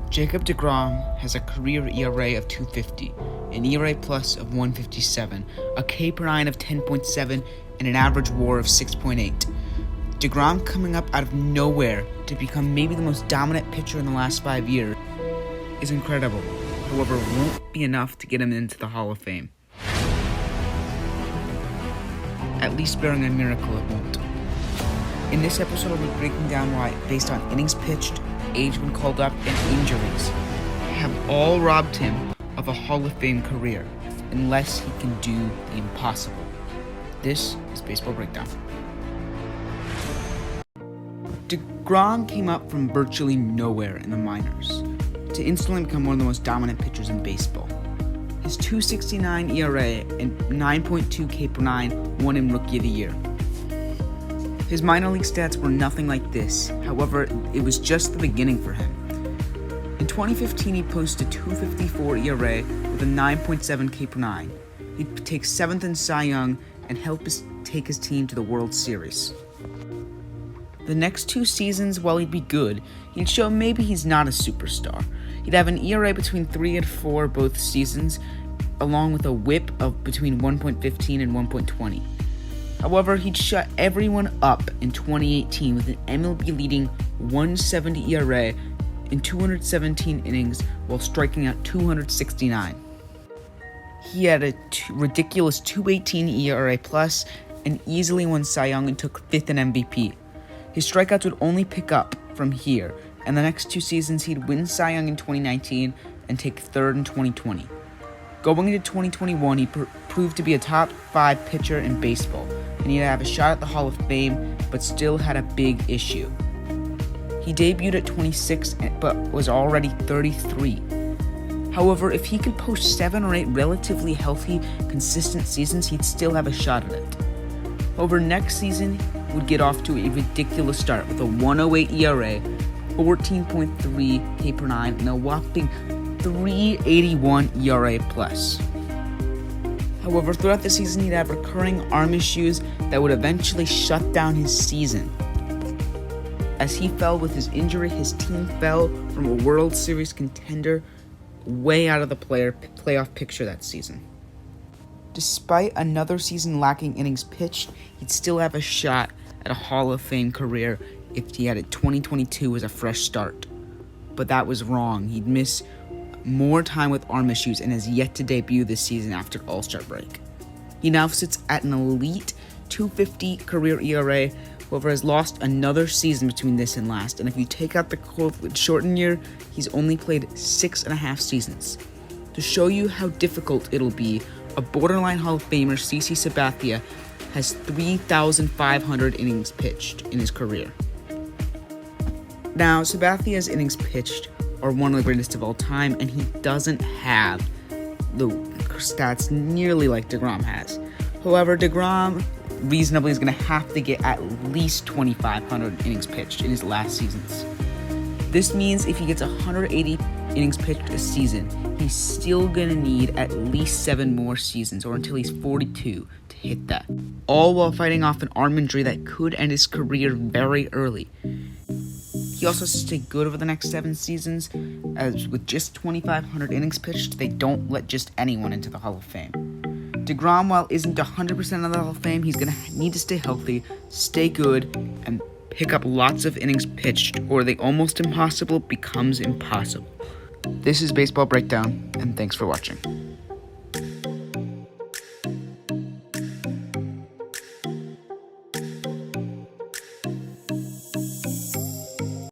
Jacob DeGrom has a career ERA of 2.50, an ERA plus of 1.57, a K/9 of 10.7, and an average WAR of 6.8. DeGrom coming up out of nowhere to become maybe the most dominant pitcher in the last 5 years is incredible. However, it won't be enough to get him into the Hall of Fame. At least barring a miracle, it won't. In this episode, I'll be breaking down why, based on innings pitched, age when called up, and injuries, have all robbed him of a Hall of Fame career, unless he can do the impossible. This is Baseball Breakdown. DeGrom came up from virtually nowhere in the minors to instantly become one of the most dominant pitchers in baseball. His 2.69 ERA and 9.2 K/9 won him Rookie of the Year. His minor league stats were nothing like this, however, it was just the beginning for him. In 2015, he posted a 2.54 ERA with a 9.7 K/9. He'd take 7th in Cy Young and help take his team to the World Series. The next 2 seasons, while he'd be good, he'd show maybe he's not a superstar. He'd have an ERA between 3 and 4 both seasons, along with a WHIP of between 1.15 and 1.20. However, he'd shut everyone up in 2018 with an MLB leading 1.70 ERA in 217 innings while striking out 269. He had a ridiculous 2.18 ERA plus and easily won Cy Young and took 5th in MVP. His strikeouts would only pick up from here, and the next 2 seasons he'd win Cy Young in 2019 and take 3rd in 2020. Going into 2021, he proved to be a top 5 pitcher in baseball, and he'd have a shot at the Hall of Fame, but still had a big issue. He debuted at 26, but was already 33. However, if he could post 7 or 8 relatively healthy, consistent seasons, he'd still have a shot at it. However, next season would get off to a ridiculous start with a 1.08 ERA, 14.3 K/9, and a whopping 3.81 ERA plus. However, throughout the season, he'd have recurring arm issues that would eventually shut down his season. As he fell with his injury, his team fell from a World Series contender way out of the playoff picture that season. Despite another season lacking innings pitched, he'd still have a shot at a Hall of Fame career if he had a 2022 as a fresh start. But that was wrong. He'd miss more time with arm issues and has yet to debut this season after All-Star break. He now sits at an elite 2.50 career ERA, however has lost another season between this and last, and if you take out the COVID shortened year, he's only played 6.5 seasons. To show you how difficult it'll be, a borderline Hall of Famer, CC Sabathia, has 3,500 innings pitched in his career. Now, Sabathia's innings pitched are one of the greatest of all time, and he doesn't have the stats nearly like DeGrom has. However, DeGrom reasonably is going to have to get at least 2,500 innings pitched in his last seasons. This means if he gets 180 innings pitched a season, he's still going to need at least 7 more seasons, or until he's 42 to hit that. All while fighting off an arm injury that could end his career very early. He also has to stay good over the next 7 seasons, as with just 2,500 innings pitched, they don't let just anyone into the Hall of Fame. DeGrom, while isn't 100% of the Hall of Fame, he's going to need to stay healthy, stay good, and pick up lots of innings pitched, or the almost impossible becomes impossible. This is Baseball Breakdown, and thanks for watching.